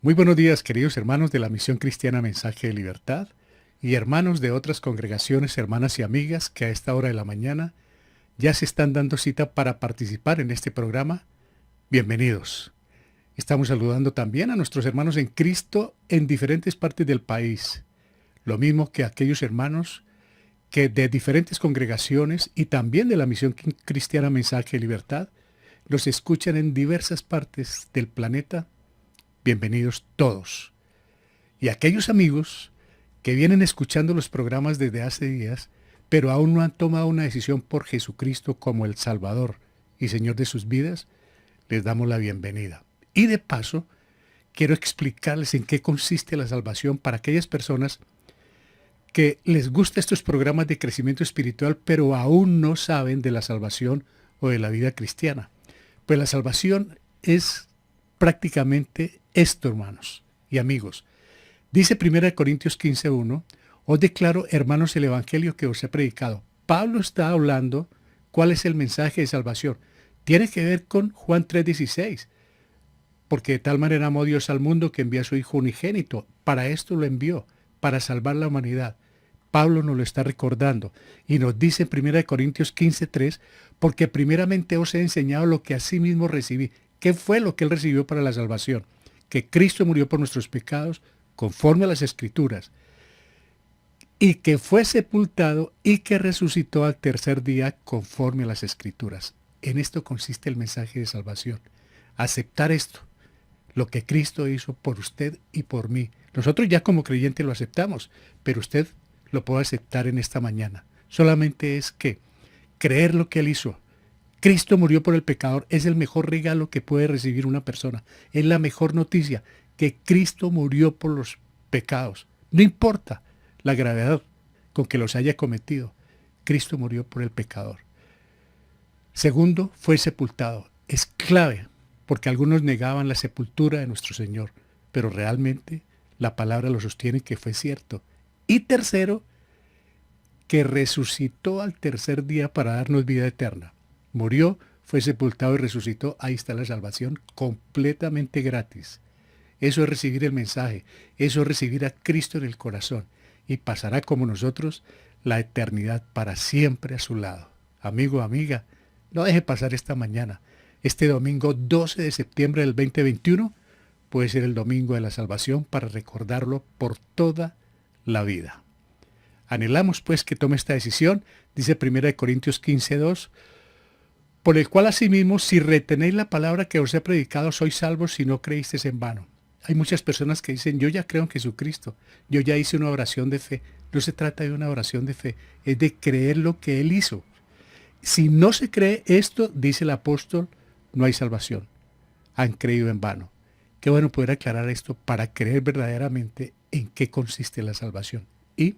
Muy buenos días, queridos hermanos de la Misión Cristiana Mensaje de Libertad y hermanos de otras congregaciones, hermanas y amigas que a esta hora de la mañana ya se están dando cita para participar en este programa. Bienvenidos. Estamos saludando también a nuestros hermanos en Cristo en diferentes partes del país, lo mismo que a aquellos hermanos que de diferentes congregaciones y también de la Misión Cristiana Mensaje de Libertad los escuchan en diversas partes del planeta. Bienvenidos todos. Y aquellos amigos que vienen escuchando los programas desde hace días, pero aún no han tomado una decisión por Jesucristo como el Salvador y Señor de sus vidas, les damos la bienvenida. Y de paso, quiero explicarles en qué consiste la salvación para aquellas personas que les gustan estos programas de crecimiento espiritual, pero aún no saben de la salvación o de la vida cristiana. Pues la salvación es prácticamente esto, hermanos y amigos. Dice 1 Corintios 15:1, os declaro, hermanos, el evangelio que os he predicado. Pablo está hablando cuál es el mensaje de salvación. Tiene que ver con Juan 3:16, porque de tal manera amó Dios al mundo que envió a su Hijo unigénito. Para esto lo envió, para salvar la humanidad. Pablo nos lo está recordando y nos dice en 1 Corintios 15:3, porque primeramente os he enseñado lo que asimismo recibí. ¿Qué fue lo que él recibió para la salvación? Que Cristo murió por nuestros pecados, conforme a las Escrituras, y que fue sepultado y que resucitó al tercer día, conforme a las Escrituras. En esto consiste el mensaje de salvación. Aceptar esto, lo que Cristo hizo por usted y por mí. Nosotros ya como creyentes lo aceptamos, pero usted lo puede aceptar en esta mañana. Solamente es que creer lo que Él hizo. Cristo murió por el pecador. Es el mejor regalo que puede recibir una persona. Es la mejor noticia, que Cristo murió por los pecados. No importa la gravedad con que los haya cometido. Cristo murió por el pecador. Segundo, fue sepultado. Es clave, porque algunos negaban la sepultura de nuestro Señor, pero realmente la palabra lo sostiene que fue cierto. Y tercero, que resucitó al tercer día para darnos vida eterna. Murió, fue sepultado y resucitó. Ahí está la salvación completamente gratis. Eso es recibir el mensaje, eso es recibir a Cristo en el corazón y pasará como nosotros la eternidad para siempre a su lado. Amigo, amiga, no deje pasar esta mañana. Este domingo 12 de septiembre del 2021 puede ser el domingo de la salvación para recordarlo por toda la vida. Anhelamos pues que tome esta decisión, dice 1 Corintios 15:2, por el cual asimismo, si retenéis la palabra que os he predicado, sois salvos si no creísteis en vano. Hay muchas personas que dicen, yo ya creo en Jesucristo, yo ya hice una oración de fe. No se trata de una oración de fe, es de creer lo que Él hizo. Si no se cree esto, dice el apóstol, no hay salvación. Han creído en vano. Qué bueno poder aclarar esto para creer verdaderamente en qué consiste la salvación. Y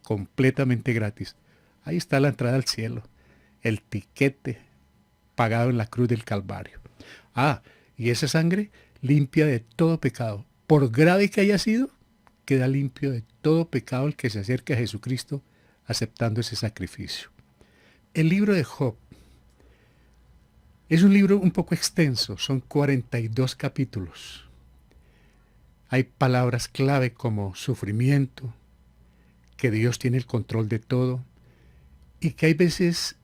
completamente gratis. Ahí está la entrada al cielo, el tiquete pagado en la cruz del Calvario. Ah, y esa sangre limpia de todo pecado. Por grave que haya sido, queda limpio de todo pecado el que se acerque a Jesucristo aceptando ese sacrificio. El libro de Job es un libro un poco extenso, son 42 capítulos. Hay palabras clave como sufrimiento, que Dios tiene el control de todo y que hay veces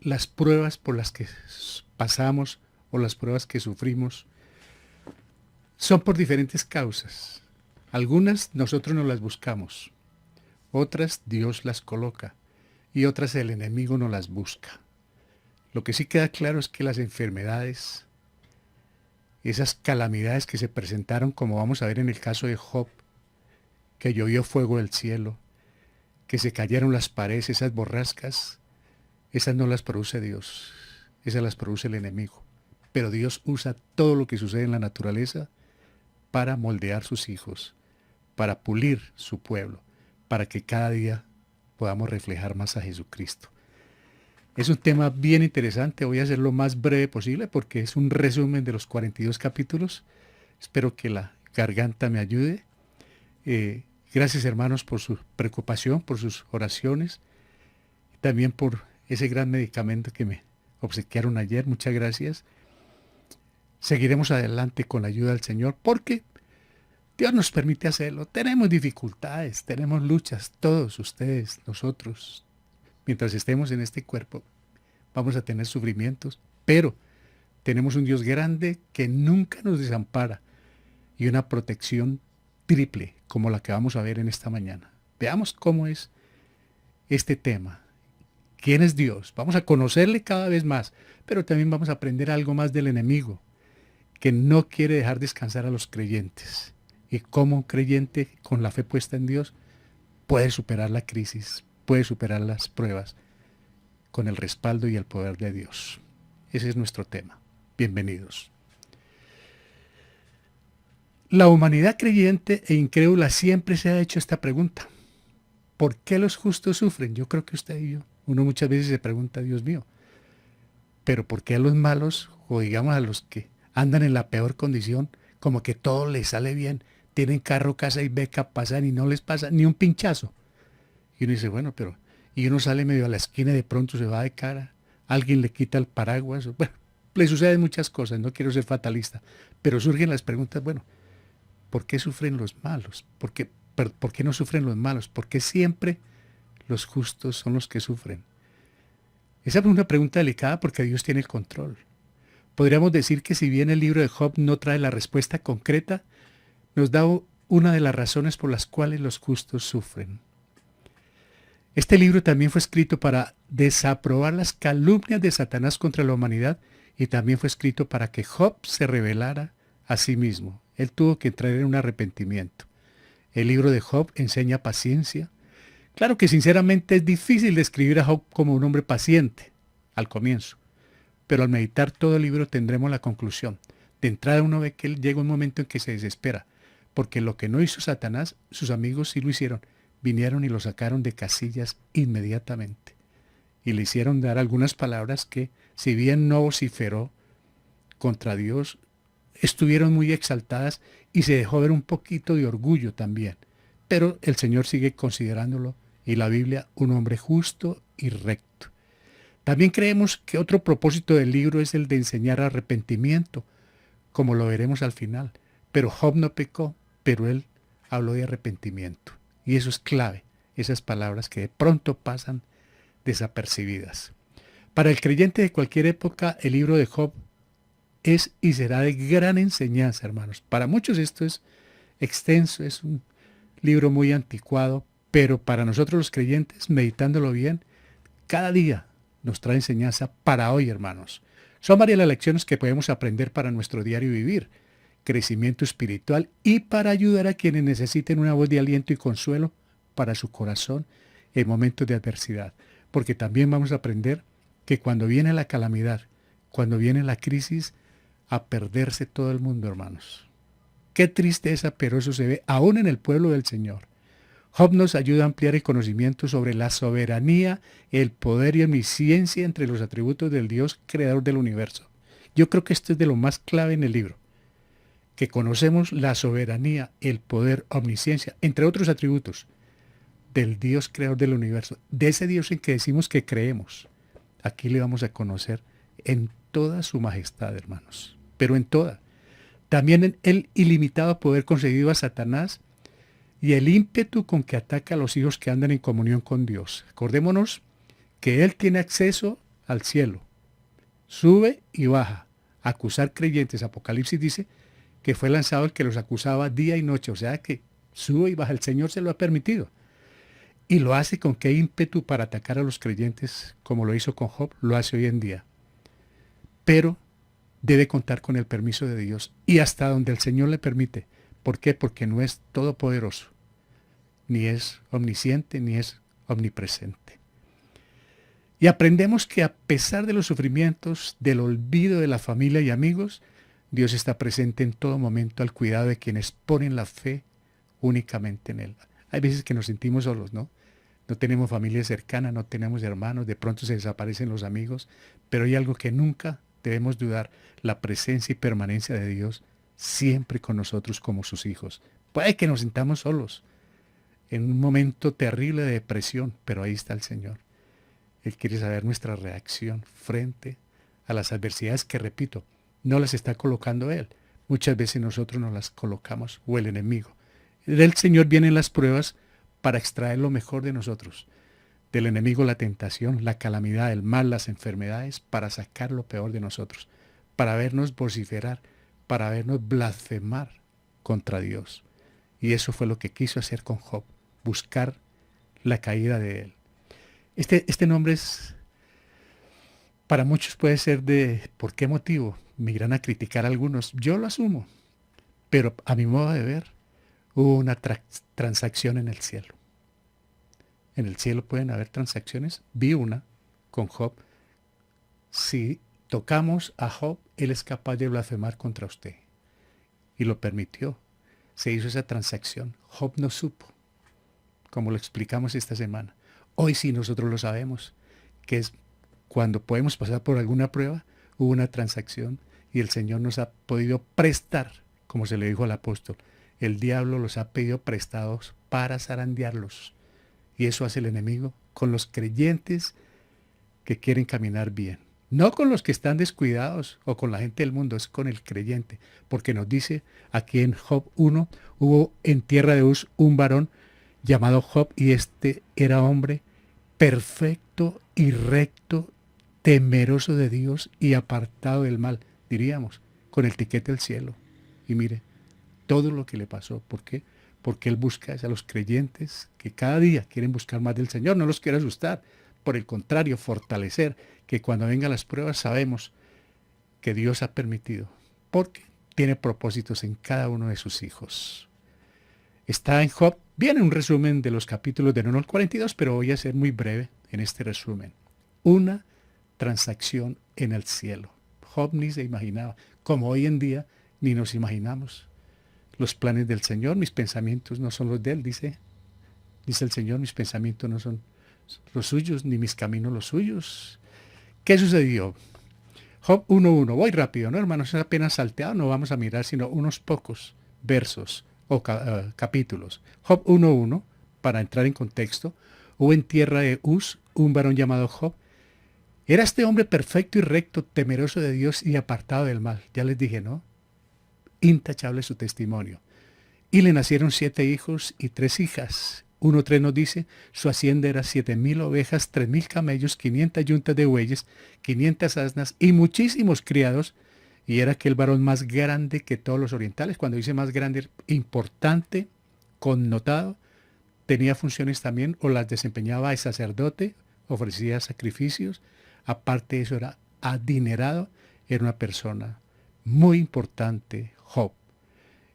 las pruebas por las que pasamos o las pruebas que sufrimos son por diferentes causas. Algunas nosotros no las buscamos, otras Dios las coloca y otras el enemigo no las busca. Lo que sí queda claro es que las enfermedades, esas calamidades que se presentaron, como vamos a ver en el caso de Job, que llovió fuego del cielo, que se cayeron las paredes, esas borrascas, esas no las produce Dios, esas las produce el enemigo. Pero Dios usa todo lo que sucede en la naturaleza para moldear sus hijos, para pulir su pueblo, para que cada día podamos reflejar más a Jesucristo. Es un tema bien interesante, voy a hacer lo más breve posible porque es un resumen de los 42 capítulos. Espero que la garganta me ayude. Gracias, hermanos, por su preocupación, por sus oraciones, también por ese gran medicamento que me obsequiaron ayer. Muchas gracias. Seguiremos adelante con la ayuda del Señor porque Dios nos permite hacerlo. Tenemos dificultades, tenemos luchas, todos ustedes, nosotros. Mientras estemos en este cuerpo, vamos a tener sufrimientos, pero tenemos un Dios grande que nunca nos desampara y una protección triple como la que vamos a ver en esta mañana. Veamos cómo es este tema. ¿Quién es Dios? Vamos a conocerle cada vez más, pero también vamos a aprender algo más del enemigo, que no quiere dejar descansar a los creyentes. Y cómo un creyente con la fe puesta en Dios puede superar la crisis, puede superar las pruebas con el respaldo y el poder de Dios. Ese es nuestro tema. Bienvenidos. La humanidad creyente e incrédula siempre se ha hecho esta pregunta. ¿Por qué los justos sufren? Yo creo que usted y yo, uno muchas veces se pregunta, Dios mío, pero ¿por qué a los malos, o digamos a los que andan en la peor condición, como que todo les sale bien, tienen carro, casa y beca, pasan y no les pasa ni un pinchazo? Y uno dice, bueno, pero, y uno sale medio a la esquina y de pronto se va de cara, alguien le quita el paraguas, bueno, le suceden muchas cosas, no quiero ser fatalista, pero surgen las preguntas, bueno, ¿por qué sufren los malos? ¿Por qué no sufren los malos? ¿Por qué siempre los justos son los que sufren? Esa es una pregunta delicada porque Dios tiene el control. Podríamos decir que si bien el libro de Job no trae la respuesta concreta, nos da una de las razones por las cuales los justos sufren. Este libro también fue escrito para desaprobar las calumnias de Satanás contra la humanidad y también fue escrito para que Job se revelara a sí mismo. Él tuvo que entrar en un arrepentimiento. El libro de Job enseña paciencia. Claro que sinceramente es difícil describir a Job como un hombre paciente al comienzo, pero al meditar todo el libro tendremos la conclusión. De entrada uno ve que llega un momento en que se desespera, porque lo que no hizo Satanás, sus amigos sí lo hicieron. Vinieron y lo sacaron de casillas inmediatamente. Y le hicieron dar algunas palabras que, si bien no vociferó contra Dios, estuvieron muy exaltadas y se dejó ver un poquito de orgullo también. Pero el Señor sigue considerándolo y la Biblia un hombre justo y recto. También creemos que otro propósito del libro es el de enseñar arrepentimiento, como lo veremos al final. Pero Job no pecó, pero él habló de arrepentimiento. Y eso es clave, esas palabras que de pronto pasan desapercibidas. Para el creyente de cualquier época, el libro de Job es y será de gran enseñanza, hermanos. Para muchos esto es extenso, es un libro muy anticuado, pero para nosotros los creyentes, meditándolo bien, cada día nos trae enseñanza para hoy, hermanos. Son varias las lecciones que podemos aprender para nuestro diario vivir, crecimiento espiritual y para ayudar a quienes necesiten una voz de aliento y consuelo para su corazón en momentos de adversidad. Porque también vamos a aprender que cuando viene la calamidad, cuando viene la crisis, a perderse todo el mundo, hermanos. Qué tristeza, pero eso se ve aún en el pueblo del Señor. Job nos ayuda a ampliar el conocimiento sobre la soberanía, el poder y omnisciencia entre los atributos del Dios creador del universo. Yo creo que esto es de lo más clave en el libro, que conocemos la soberanía, el poder, omnisciencia, entre otros atributos del Dios creador del universo, de ese Dios en que decimos que creemos. Aquí le vamos a conocer en toda su majestad, hermanos, pero en toda. También en el ilimitado poder concedido a Satanás y el ímpetu con que ataca a los hijos que andan en comunión con Dios. Acordémonos que Él tiene acceso al cielo, sube y baja a acusar creyentes. Apocalipsis dice que fue lanzado el que los acusaba día y noche, o sea que sube y baja, el Señor se lo ha permitido. Y lo hace con qué ímpetu para atacar a los creyentes, como lo hizo con Job, lo hace hoy en día. Pero debe contar con el permiso de Dios y hasta donde el Señor le permite. ¿Por qué? Porque no es todopoderoso, ni es omnisciente, ni es omnipresente. Y aprendemos que a pesar de los sufrimientos, del olvido de la familia y amigos, Dios está presente en todo momento al cuidado de quienes ponen la fe únicamente en Él. Hay veces que nos sentimos solos, ¿no? No tenemos familia cercana, no tenemos hermanos, de pronto se desaparecen los amigos, pero hay algo que nunca debemos dudar, la presencia y permanencia de Dios siempre con nosotros como sus hijos. Puede que nos sintamos solos en un momento terrible de depresión, pero ahí está el Señor. Él quiere saber nuestra reacción frente a las adversidades que, repito, no las está colocando Él, Muchas veces nosotros nos las colocamos, o el enemigo. Del Señor vienen las pruebas para extraer lo mejor de nosotros. Del enemigo la tentación, la calamidad, el mal, las enfermedades, para sacar lo peor de nosotros, para vernos vociferar, para vernos blasfemar contra Dios. Y eso fue lo que quiso hacer con Job, buscar la caída de él. Este nombre es, para muchos puede ser de, ¿por qué motivo? Me irán a criticar algunos, yo lo asumo, pero a mi modo de ver, hubo una transacción en el cielo. En el cielo pueden haber transacciones. Vi una con Job. Si tocamos a Job, él es capaz de blasfemar contra usted. Y lo permitió. Se hizo esa transacción. Job no supo, como lo explicamos esta semana. Hoy sí nosotros lo sabemos, que es cuando podemos pasar por alguna prueba, hubo una transacción y el Señor nos ha podido prestar, como se le dijo al apóstol. El diablo los ha pedido prestados para zarandearlos. Y eso hace el enemigo con los creyentes que quieren caminar bien. No con los que están descuidados o con la gente del mundo, es con el creyente. Porque nos dice aquí en Job 1, hubo en tierra de Uz un varón llamado Job y este era hombre perfecto y recto, temeroso de Dios y apartado del mal, diríamos, con el tiquete del cielo. Y mire, todo lo que le pasó. ¿Por qué? Porque él busca a los creyentes que cada día quieren buscar más del Señor, no los quiere asustar, por el contrario, fortalecer, que cuando vengan las pruebas sabemos que Dios ha permitido, porque tiene propósitos en cada uno de sus hijos. Está en Job, viene un resumen de los capítulos del 1 al 42, pero voy a ser muy breve en este resumen. Una transacción en el cielo. Job ni se imaginaba, como hoy en día ni nos imaginamos. Los planes del Señor, mis pensamientos no son los de Él, dice el Señor, mis pensamientos no son los suyos, ni mis caminos los suyos. ¿Qué sucedió? Job 1.1, voy rápido, ¿no, hermanos? Es apenas salteado, no vamos a mirar sino unos pocos versos o capítulos. Job 1.1, para entrar en contexto, hubo en tierra de Uz un varón llamado Job. Era este hombre perfecto y recto, temeroso de Dios y apartado del mal. Ya les dije, ¿no? Intachable su testimonio. Y le nacieron 7 hijos y 3 hijas. 1.3 nos dice, su hacienda era 7,000 ovejas, 3,000 camellos, 500 yuntas de bueyes, 500 asnas y muchísimos criados. Y era aquel varón más grande que todos los orientales. Cuando dice más grande, importante, connotado. Tenía funciones también, o las desempeñaba el sacerdote, ofrecía sacrificios. Aparte de eso, era adinerado, era una persona muy importante, Job.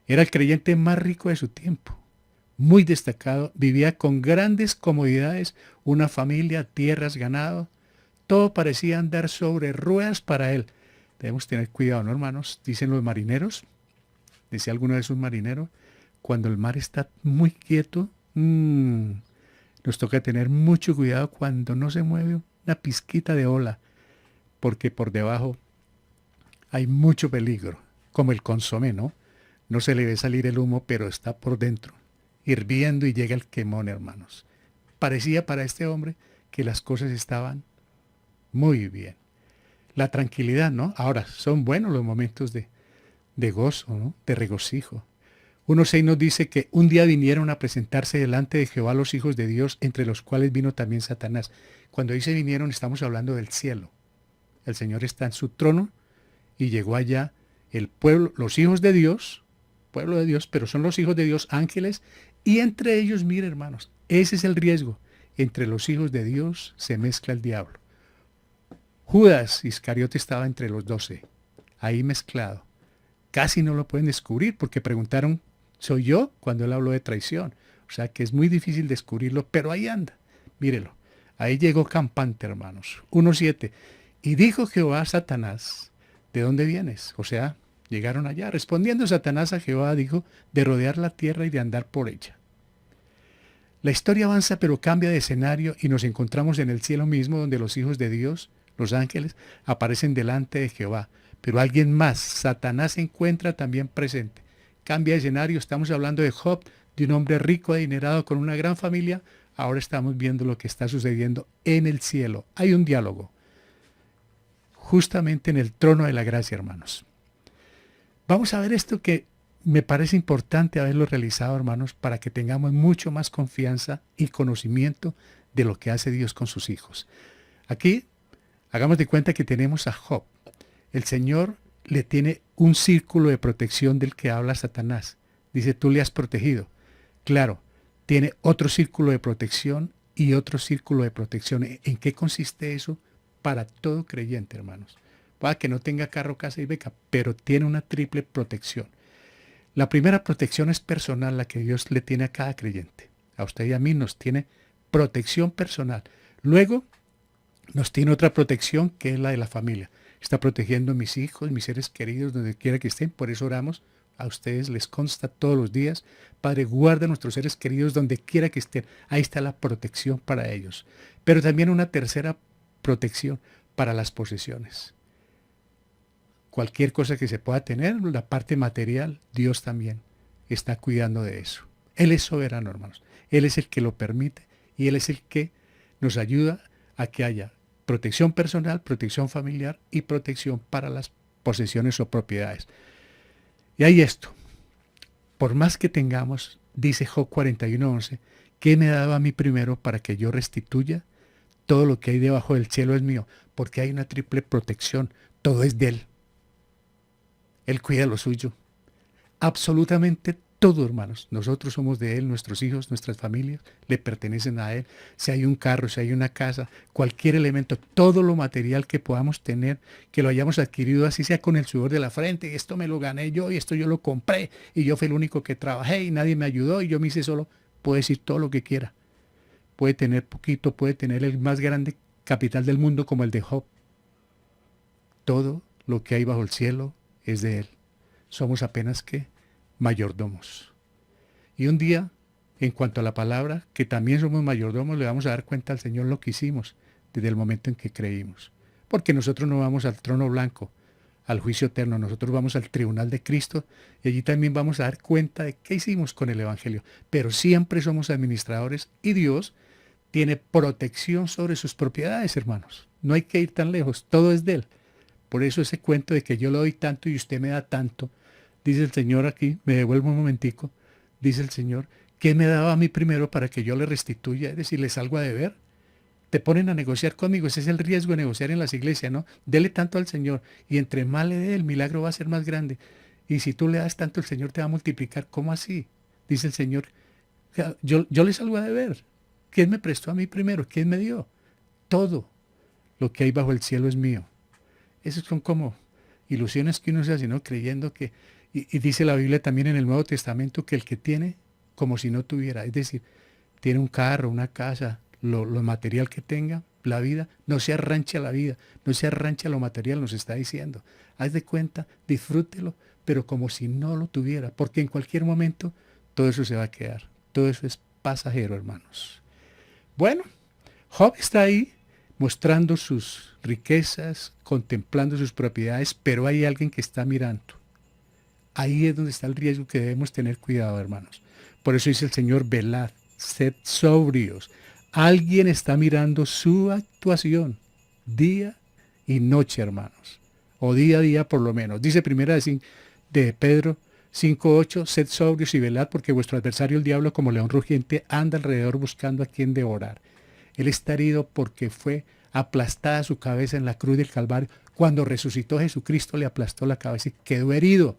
Era el creyente más rico de su tiempo, muy destacado, vivía con grandes comodidades, una familia, tierras, ganado, todo parecía andar sobre ruedas para él. Debemos tener cuidado, ¿no, hermanos? Dicen los marineros, decía alguno de sus marineros, cuando el mar está muy quieto, nos toca tener mucho cuidado cuando no se mueve una pizquita de ola, porque por debajo hay mucho peligro, como el consomé, ¿no? No se le ve salir el humo, pero está por dentro, hirviendo y llega el quemón, hermanos. Parecía para este hombre que las cosas estaban muy bien. La tranquilidad, ¿no? Ahora, son buenos los momentos de gozo, ¿no? De regocijo. 1.6 nos dice que un día vinieron a presentarse delante de Jehová los hijos de Dios, entre los cuales vino también Satanás. Cuando dice vinieron, estamos hablando del cielo. El Señor está en su trono y llegó allá el pueblo, los hijos de Dios, pueblo de Dios, pero son los hijos de Dios, ángeles, y entre ellos, mire, hermanos, ese es el riesgo. Entre los hijos de Dios se mezcla el diablo. Judas Iscariote estaba entre los 12, ahí mezclado. Casi no lo pueden descubrir porque preguntaron, ¿soy yo? Cuando él habló de traición. O sea que es muy difícil descubrirlo, pero ahí anda. Mírelo. Ahí llegó campante, hermanos. 1.7. Y dijo Jehová a Satanás, ¿de dónde vienes? O sea, llegaron allá. Respondiendo Satanás a Jehová, dijo, de rodear la tierra y de andar por ella. La historia avanza, pero cambia de escenario y nos encontramos en el cielo mismo, donde los hijos de Dios, los ángeles, aparecen delante de Jehová. Pero alguien más, Satanás, se encuentra también presente. Cambia de escenario, estamos hablando de Job, de un hombre rico, adinerado, con una gran familia. Ahora estamos viendo lo que está sucediendo en el cielo. Hay un diálogo, justamente en el trono de la gracia, hermanos. Vamos a ver esto que me parece importante haberlo realizado, hermanos, para que tengamos mucho más confianza y conocimiento de lo que hace Dios con sus hijos. Aquí, hagamos de cuenta que tenemos a Job. El Señor le tiene un círculo de protección del que habla Satanás. Dice, tú le has protegido. Claro, tiene otro círculo de protección y otro círculo de protección. ¿En qué consiste eso? Para todo creyente, hermanos. Puede que no tenga carro, casa y beca, pero tiene una triple protección. La primera protección es personal, la que Dios le tiene a cada creyente. A usted y a mí nos tiene protección personal. Luego nos tiene otra protección que es la de la familia. Está protegiendo a mis hijos, mis seres queridos, donde quiera que estén. Por eso oramos. A ustedes les consta todos los días. Padre, guarda a nuestros seres queridos donde quiera que estén. Ahí está la protección para ellos. Pero también una tercera protección para las posesiones. Cualquier cosa que se pueda tener, la parte material, Dios también está cuidando de eso. Él es soberano, hermanos. Él es el que lo permite y Él es el que nos ayuda a que haya protección personal, protección familiar y protección para las posesiones o propiedades. Y hay esto. Por más que tengamos, dice Job 41:11, ¿qué me daba a mí primero para que yo restituya? Todo lo que hay debajo del cielo es mío, porque hay una triple protección. Todo es de Él. Él cuida lo suyo. Absolutamente todo, hermanos. Nosotros somos de Él, nuestros hijos, nuestras familias le pertenecen a Él. Si hay un carro, si hay una casa, cualquier elemento, todo lo material que podamos tener, que lo hayamos adquirido, así sea con el sudor de la frente, esto me lo gané yo y esto yo lo compré y yo fui el único que trabajé y nadie me ayudó y yo me hice solo, puede decir todo lo que quiera. Puede tener poquito, puede tener el más grande capital del mundo como el de Job. Todo lo que hay bajo el cielo es de Él. Somos apenas que mayordomos. Y un día, en cuanto a la palabra, que también somos mayordomos, le vamos a dar cuenta al Señor lo que hicimos desde el momento en que creímos. Porque nosotros no vamos al trono blanco, al juicio eterno, nosotros vamos al tribunal de Cristo y allí también vamos a dar cuenta de qué hicimos con el Evangelio. Pero siempre somos administradores y Dios tiene protección sobre sus propiedades, hermanos. No hay que ir tan lejos, todo es de Él. Por eso ese cuento de que yo le doy tanto y usted me da tanto, dice el Señor aquí, me devuelvo un momentico, dice el Señor, ¿qué me daba a mí primero para que yo le restituya? Es decir, le salgo a deber. Te ponen a negociar conmigo, ese es el riesgo de negociar en las iglesias, ¿no? Dele tanto al Señor y entre más le dé, el milagro va a ser más grande. Y si tú le das tanto, el Señor te va a multiplicar. ¿Cómo así? Dice el Señor, yo le salgo a deber. ¿Quién me prestó a mí primero? ¿Quién me dio? Todo lo que hay bajo el cielo es mío. Esas son como ilusiones que uno se hace, ¿no? Creyendo que, y dice la Biblia también en el Nuevo Testamento, que el que tiene, como si no tuviera, es decir, tiene un carro, una casa, lo material que tenga, la vida, no se arrancha la vida, no se arrancha lo material, nos está diciendo. Haz de cuenta, disfrútelo, pero como si no lo tuviera, porque en cualquier momento todo eso se va a quedar. Todo eso es pasajero, hermanos. Bueno, Job está ahí mostrando sus riquezas, contemplando sus propiedades, pero hay alguien que está mirando. Ahí es donde está el riesgo que debemos tener cuidado, hermanos. Por eso dice el Señor, velad, sed sobrios. Alguien está mirando su actuación día y noche, hermanos. O día a día por lo menos. Dice primera de Pedro 5:8, sed sobrios y velad porque vuestro adversario el diablo como león rugiente anda alrededor buscando a quien devorar. Él está herido porque fue aplastada su cabeza en la cruz del Calvario. Cuando resucitó Jesucristo le aplastó la cabeza y quedó herido.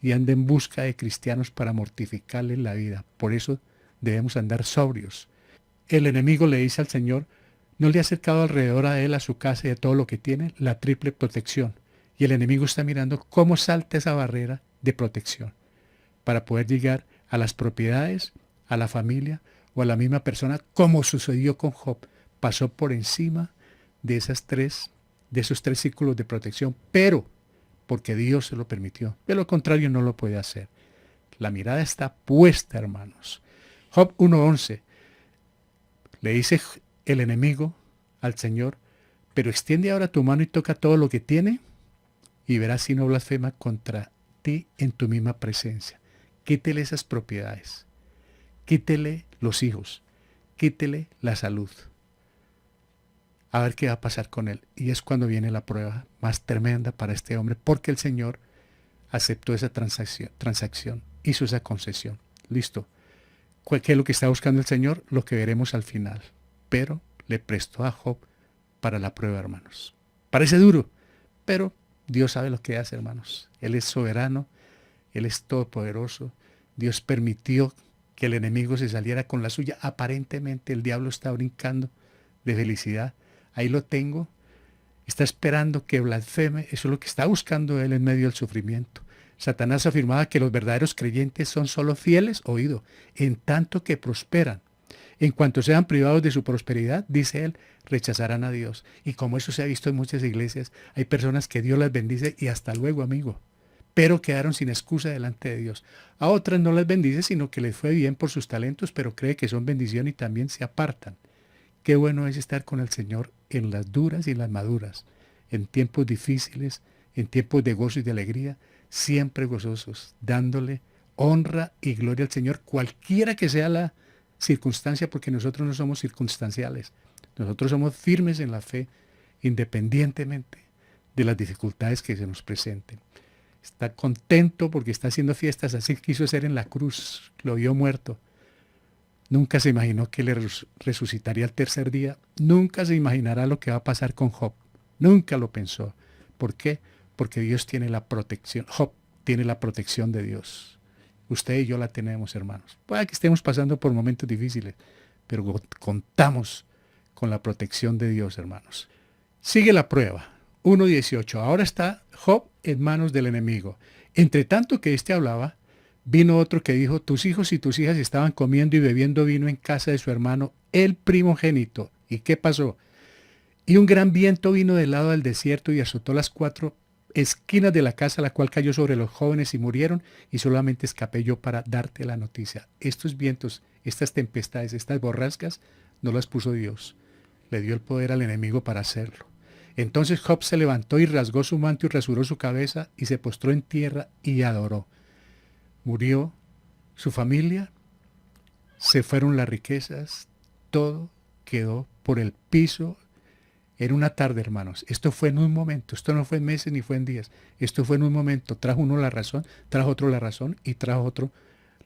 Y anda en busca de cristianos para mortificarle la vida. Por eso debemos andar sobrios. El enemigo le dice al Señor, no le ha acercado alrededor a él, a su casa y a todo lo que tiene, la triple protección. Y el enemigo está mirando cómo salta esa barrera de protección para poder llegar a las propiedades, a la familia o a la misma persona, como sucedió con Job. Pasó por encima de esos tres círculos de protección, pero porque Dios se lo permitió. De lo contrario no lo puede hacer. La mirada está puesta, hermanos. Job 1:11. Le dice el enemigo al Señor, pero extiende ahora tu mano y toca todo lo que tiene y verás si no blasfema contra ti en tu misma presencia. Quítele esas propiedades. Quítele los hijos. Quítele la salud. A ver qué va a pasar con él. Y es cuando viene la prueba más tremenda para este hombre, porque el Señor aceptó esa transacción, hizo esa concesión. Listo. ¿Qué es lo que está buscando el Señor? Lo que veremos al final. Pero le prestó a Job para la prueba, hermanos. Parece duro, pero Dios sabe lo que hace, hermanos. Él es soberano, Él es todopoderoso. Dios permitió que el enemigo se saliera con la suya. Aparentemente el diablo está brincando de felicidad. Ahí lo tengo. Está esperando que blasfeme. Eso es lo que está buscando él en medio del sufrimiento. Satanás afirmaba que los verdaderos creyentes son solo fieles, oído, en tanto que prosperan. En cuanto sean privados de su prosperidad, dice él, rechazarán a Dios. Y como eso se ha visto en muchas iglesias, hay personas que Dios las bendice y hasta luego, amigo. Pero quedaron sin excusa delante de Dios. A otras no las bendice, sino que les fue bien por sus talentos, pero cree que son bendición y también se apartan. Qué bueno es estar con el Señor en las duras y en las maduras, en tiempos difíciles, en tiempos de gozo y de alegría, siempre gozosos, dándole honra y gloria al Señor, cualquiera que sea la circunstancia, porque nosotros no somos circunstanciales. Nosotros somos firmes en la fe, independientemente de las dificultades que se nos presenten. Está contento porque está haciendo fiestas, así quiso ser en la cruz, lo vio muerto. Nunca se imaginó que le resucitaría al tercer día. Nunca se imaginará lo que va a pasar con Job. Nunca lo pensó. ¿Por qué? Porque Dios tiene la protección. Job tiene la protección de Dios. Usted y yo la tenemos, hermanos. Puede que estemos pasando por momentos difíciles, pero contamos con la protección de Dios, hermanos. Sigue la prueba. 1:18. Ahora está Job en manos del enemigo. Entre tanto que éste hablaba, vino otro que dijo, tus hijos y tus hijas estaban comiendo y bebiendo vino en casa de su hermano, el primogénito. ¿Y qué pasó? Y un gran viento vino del lado del desierto y azotó las 4 esquinas de la casa, la cual cayó sobre los jóvenes y murieron, y solamente escapé yo para darte la noticia. Estos vientos, estas tempestades, estas borrascas, no las puso Dios. Le dio el poder al enemigo para hacerlo. Entonces Job se levantó y rasgó su manto y rasuró su cabeza y se postró en tierra y adoró. Murió su familia, se fueron las riquezas, todo quedó por el piso en una tarde, hermanos. Esto fue en un momento, esto no fue en meses ni fue en días, esto fue en un momento. Trajo uno la razón, trajo otro la razón y trajo otro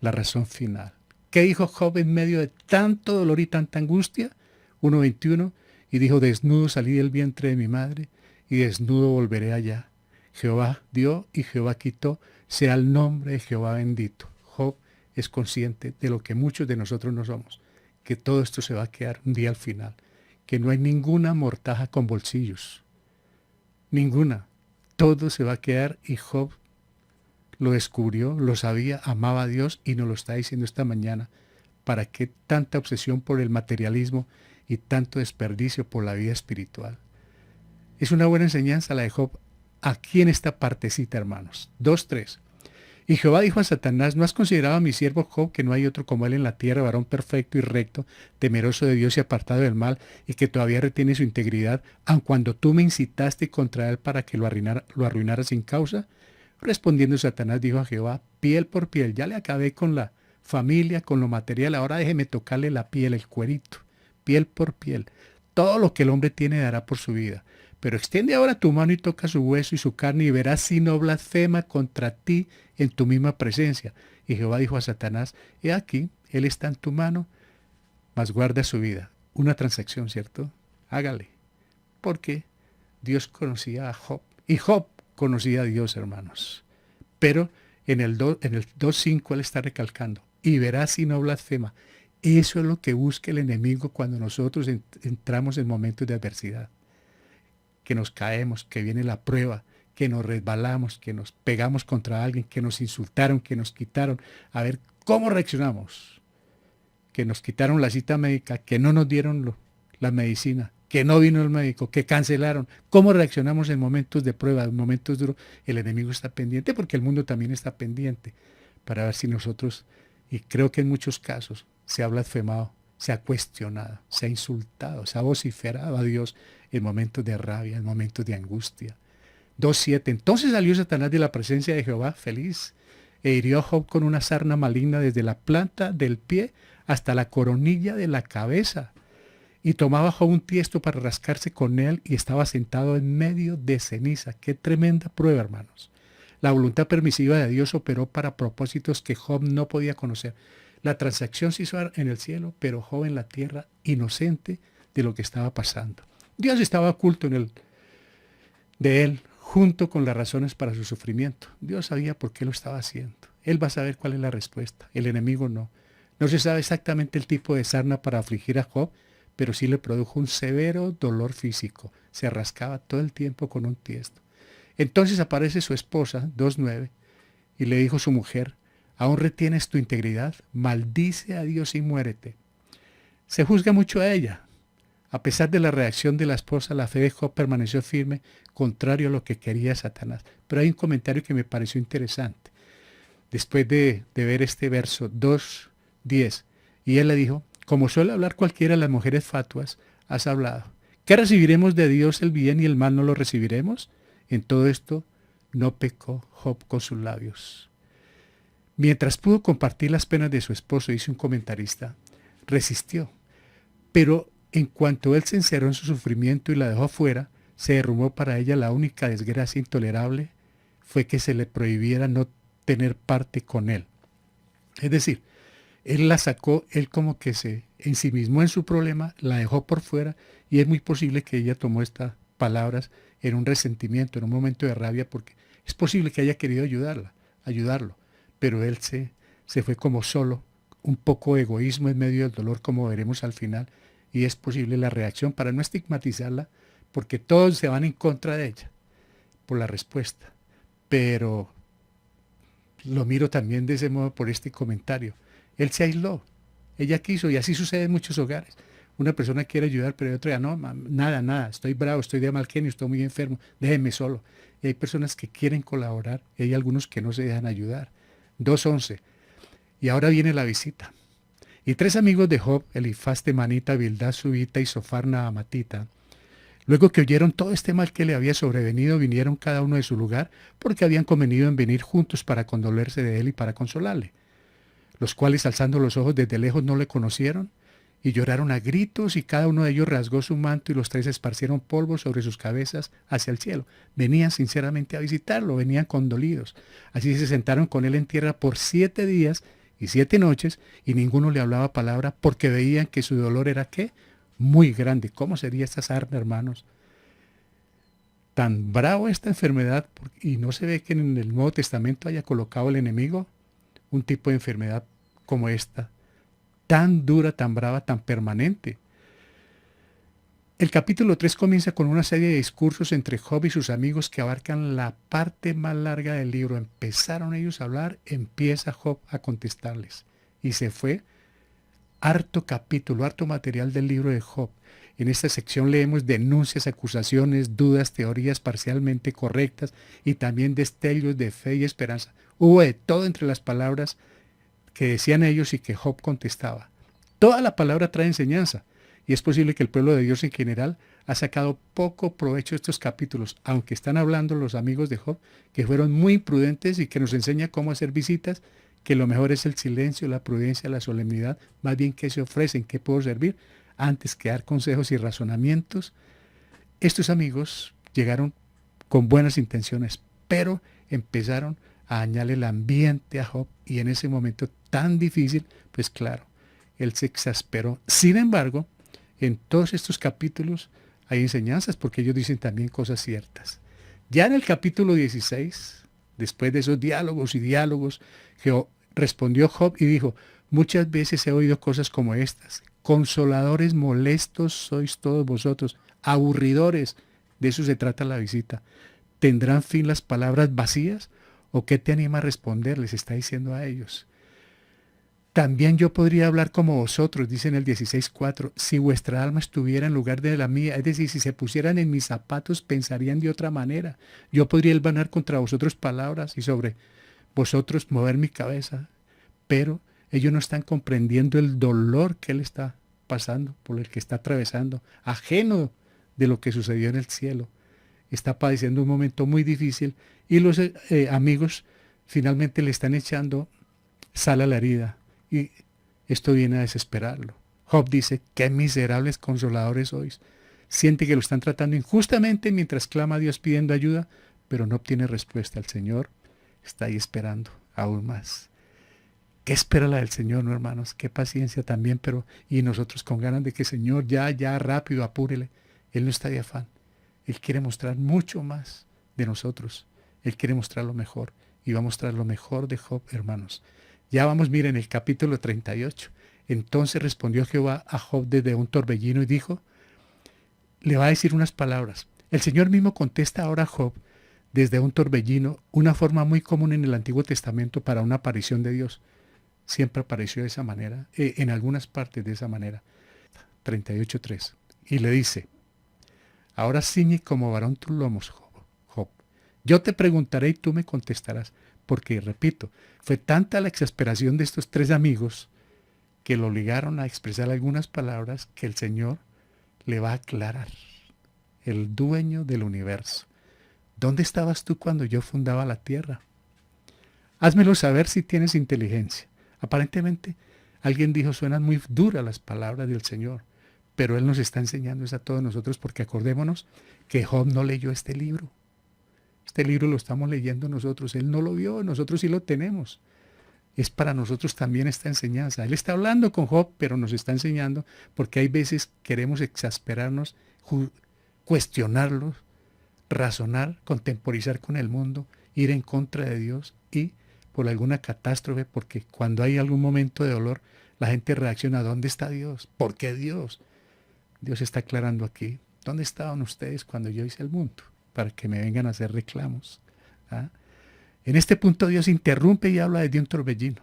la razón final. ¿Qué dijo Job en medio de tanto dolor y tanta angustia? 1:21, y dijo, desnudo salí del vientre de mi madre y desnudo volveré allá. Jehová dio y Jehová quitó, sea el nombre de Jehová bendito. Job es consciente de lo que muchos de nosotros no somos, que todo esto se va a quedar un día al final, que no hay ninguna mortaja con bolsillos, ninguna. Todo se va a quedar y Job lo descubrió, lo sabía, amaba a Dios y nos lo está diciendo esta mañana. ¿Para qué tanta obsesión por el materialismo y tanto desperdicio por la vida espiritual? Es una buena enseñanza la de Job aquí en esta partecita, hermanos. 2:3. Y Jehová dijo a Satanás, ¿no has considerado a mi siervo Job, que no hay otro como él en la tierra, varón perfecto y recto, temeroso de Dios y apartado del mal, y que todavía retiene su integridad, aun cuando tú me incitaste contra él para que lo arruinara sin causa? Respondiendo Satanás dijo a Jehová, piel por piel, ya le acabé con la familia, con lo material, ahora déjeme tocarle la piel, el cuerito, piel por piel. Todo lo que el hombre tiene dará por su vida. Pero extiende ahora tu mano y toca su hueso y su carne y verás si no blasfema contra ti en tu misma presencia. Y Jehová dijo a Satanás, he aquí, él está en tu mano, mas guarda su vida. Una transacción, ¿cierto? Hágale. Porque Dios conocía a Job y Job conocía a Dios, hermanos. Pero en el 2:5 él está recalcando, y verás si no blasfema. Eso es lo que busca el enemigo cuando nosotros entramos en momentos de adversidad. Que nos caemos, que viene la prueba, que nos resbalamos, que nos pegamos contra alguien, que nos insultaron, que nos quitaron. A ver cómo reaccionamos. Que nos quitaron la cita médica, que no nos dieron la medicina, que no vino el médico, que cancelaron. ¿Cómo reaccionamos en momentos de prueba, en momentos duros? El enemigo está pendiente porque el mundo también está pendiente para ver si nosotros, y creo que en muchos casos, se ha blasfemado, se ha cuestionado, se ha insultado, se ha vociferado a Dios en momentos de rabia, en momentos de angustia. 2:7. Entonces salió Satanás de la presencia de Jehová feliz e hirió a Job con una sarna maligna desde la planta del pie hasta la coronilla de la cabeza. Y tomaba Job un tiesto para rascarse con él y estaba sentado en medio de ceniza. Qué tremenda prueba, hermanos. La voluntad permisiva de Dios operó para propósitos que Job no podía conocer. La transacción se hizo en el cielo, pero Job en la tierra, inocente de lo que estaba pasando. Dios estaba oculto de él, junto con las razones para su sufrimiento. Dios sabía por qué lo estaba haciendo. Él va a saber cuál es la respuesta. El enemigo no. No se sabe exactamente el tipo de sarna para afligir a Job, pero sí le produjo un severo dolor físico. Se rascaba todo el tiempo con un tiesto. Entonces aparece su esposa, 2:9, y le dijo a su mujer: ¿aún retienes tu integridad? Maldice a Dios y muérete. Se juzga mucho a ella. A pesar de la reacción de la esposa, la fe de Job permaneció firme, contrario a lo que quería Satanás. Pero hay un comentario que me pareció interesante. Después de ver este verso 2:10, y él le dijo: como suele hablar cualquiera de las mujeres fatuas, has hablado. ¿Qué recibiremos de Dios el bien y el mal no lo recibiremos? En todo esto no pecó Job con sus labios. Mientras pudo compartir las penas de su esposo, dice un comentarista, resistió. Pero en cuanto él se encerró en su sufrimiento y la dejó fuera, se derrumbó para ella la única desgracia intolerable, fue que se le prohibiera no tener parte con él. Es decir, él la sacó, él como que se ensimismó en su problema, la dejó por fuera, y es muy posible que ella tomó estas palabras en un resentimiento, en un momento de rabia, porque es posible que haya querido ayudarlo, pero él se fue como solo, un poco egoísmo en medio del dolor, como veremos al final, y es posible la reacción, para no estigmatizarla, porque todos se van en contra de ella por la respuesta. Pero lo miro también de ese modo por este comentario. Él se aisló, ella quiso, y así sucede en muchos hogares. Una persona quiere ayudar, pero otra ya no, nada, estoy bravo, estoy de mal genio, estoy muy enfermo, déjeme solo. Y hay personas que quieren colaborar, y hay algunos que no se dejan ayudar. 2:11. Y ahora viene la visita. Y 3 amigos de Job, Elifaz temanita, Bildad subita y Sofar naamatita, luego que oyeron todo este mal que le había sobrevenido, vinieron cada uno de su lugar, porque habían convenido en venir juntos para condolerse de él y para consolarle. Los cuales, alzando los ojos desde lejos, no le conocieron, y lloraron a gritos, y cada uno de ellos rasgó su manto, y los 3 esparcieron polvo sobre sus cabezas hacia el cielo. Venían sinceramente a visitarlo, venían condolidos. Así se sentaron con él en tierra por 7 días y 7 noches, y ninguno le hablaba palabra, porque veían que su dolor era, ¿qué? Muy grande. ¿Cómo sería esta sarna, hermanos? Tan bravo esta enfermedad, y no se ve que en el Nuevo Testamento haya colocado el enemigo un tipo de enfermedad como esta, tan dura, tan brava, tan permanente. El capítulo 3 comienza con una serie de discursos entre Job y sus amigos que abarcan la parte más larga del libro. Empezaron ellos a hablar, empieza Job a contestarles. Y se fue harto capítulo, harto material del libro de Job. En esta sección leemos denuncias, acusaciones, dudas, teorías parcialmente correctas y también destellos de fe y esperanza. Hubo de todo entre las palabras que decían ellos y que Job contestaba. Toda la palabra trae enseñanza, y es posible que el pueblo de Dios en general ha sacado poco provecho de estos capítulos, aunque están hablando los amigos de Job, que fueron muy imprudentes y que nos enseña cómo hacer visitas, que lo mejor es el silencio, la prudencia, la solemnidad, más bien que se ofrecen, qué puedo servir, antes que dar consejos y razonamientos. Estos amigos llegaron con buenas intenciones, pero empezaron a dañarle el ambiente a Job, y en ese momento tan difícil, pues claro, él se exasperó. Sin embargo, en todos estos capítulos hay enseñanzas, porque ellos dicen también cosas ciertas. Ya en el capítulo 16, después de esos diálogos y diálogos, respondió Job y dijo: muchas veces he oído cosas como estas. Consoladores molestos sois todos vosotros, aburridores. De eso se trata la visita. ¿Tendrán fin las palabras vacías? ¿O qué te anima a responder? Les está diciendo a ellos. También yo podría hablar como vosotros, dice en el 16:4, si vuestra alma estuviera en lugar de la mía, es decir, si se pusieran en mis zapatos, pensarían de otra manera. Yo podría hilvanar contra vosotros palabras y sobre vosotros mover mi cabeza, pero ellos no están comprendiendo el dolor que él está pasando, por el que está atravesando, ajeno de lo que sucedió en el cielo. Está padeciendo un momento muy difícil, y los amigos finalmente le están echando sal a la herida, y esto viene a desesperarlo. Job dice: qué miserables consoladores sois. Siente que lo están tratando injustamente mientras clama a Dios pidiendo ayuda, pero no obtiene respuesta. El Señor está ahí esperando aún más. ¿Qué espera la del Señor, no, hermanos? Qué paciencia también, pero y nosotros con ganas de que Señor ya, rápido, apúrele. Él no está de afán. Él quiere mostrar mucho más de nosotros. Él quiere mostrar lo mejor y va a mostrar lo mejor de Job, hermanos. Ya vamos, miren, el capítulo 38. Entonces respondió Jehová a Job desde un torbellino y dijo, le va a decir unas palabras. El Señor mismo contesta ahora a Job desde un torbellino, una forma muy común en el Antiguo Testamento para una aparición de Dios. Siempre apareció de esa manera, en algunas partes de esa manera. 38:3. Y le dice, ahora ciñe como varón tus lomos, Job. Yo te preguntaré y tú me contestarás, porque, repito, fue tanta la exasperación de estos tres amigos que lo obligaron a expresar algunas palabras que el Señor le va a aclarar. El dueño del universo. ¿Dónde estabas tú cuando yo fundaba la tierra? Házmelo saber si tienes inteligencia. Aparentemente, alguien dijo, suenan muy duras las palabras del Señor, pero Él nos está enseñando eso a todos nosotros porque acordémonos que Job no leyó este libro. Este libro lo estamos leyendo nosotros. Él no lo vio, nosotros sí lo tenemos. Es para nosotros también esta enseñanza. Él está hablando con Job, pero nos está enseñando porque hay veces queremos exasperarnos, cuestionarlos, razonar, contemporizar con el mundo, ir en contra de Dios y por alguna catástrofe, porque cuando hay algún momento de dolor, la gente reacciona, ¿dónde está Dios? ¿Por qué Dios? Dios está aclarando aquí, ¿dónde estaban ustedes cuando yo hice el mundo? Para que me vengan a hacer reclamos. ¿Ah? En este punto Dios interrumpe y habla desde un torbellino.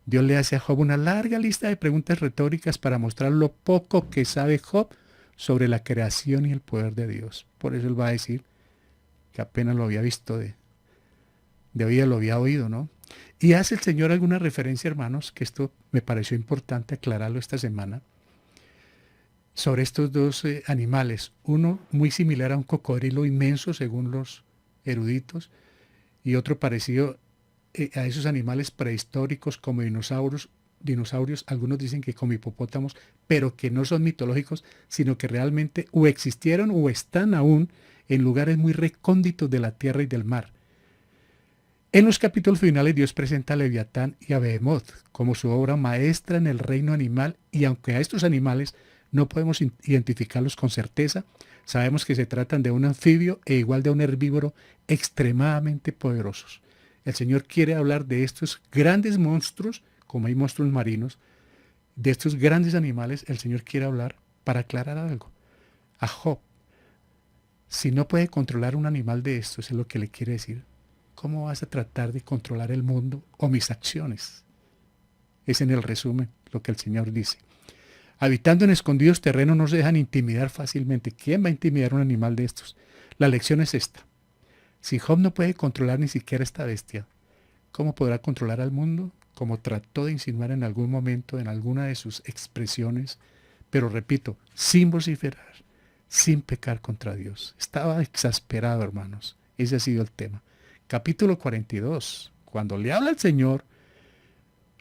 Dios le hace a Job una larga lista de preguntas retóricas para mostrar lo poco que sabe Job sobre la creación y el poder de Dios. Por eso él va a decir que apenas lo había visto de oído, lo había oído, ¿no? Y hace el Señor alguna referencia, hermanos, que esto me pareció importante aclararlo esta semana, sobre estos dos animales. Uno muy similar a un cocodrilo inmenso, según los eruditos, y otro parecido a esos animales prehistóricos como dinosaurios, algunos dicen que como hipopótamos, pero que no son mitológicos, sino que realmente o existieron o están aún en lugares muy recónditos de la tierra y del mar. En los capítulos finales Dios presenta a Leviatán y a Behemoth como su obra maestra en el reino animal, y aunque a estos animales no podemos identificarlos con certeza, sabemos que se tratan de un anfibio e igual de un herbívoro extremadamente poderosos. El Señor quiere hablar de estos grandes monstruos, como hay monstruos marinos, de estos grandes animales, el Señor quiere hablar para aclarar algo. A Job, si no puede controlar un animal de estos, es lo que le quiere decir. ¿Cómo vas a tratar de controlar el mundo o mis acciones? Es en el resumen lo que el Señor dice. Habitando en escondidos terrenos no se dejan intimidar fácilmente. ¿Quién va a intimidar a un animal de estos? La lección es esta. Si Job no puede controlar ni siquiera esta bestia, ¿cómo podrá controlar al mundo? Como trató de insinuar en algún momento, en alguna de sus expresiones, pero repito, sin vociferar, sin pecar contra Dios. Estaba exasperado, hermanos. Ese ha sido el tema. Capítulo 42. Cuando le habla el Señor,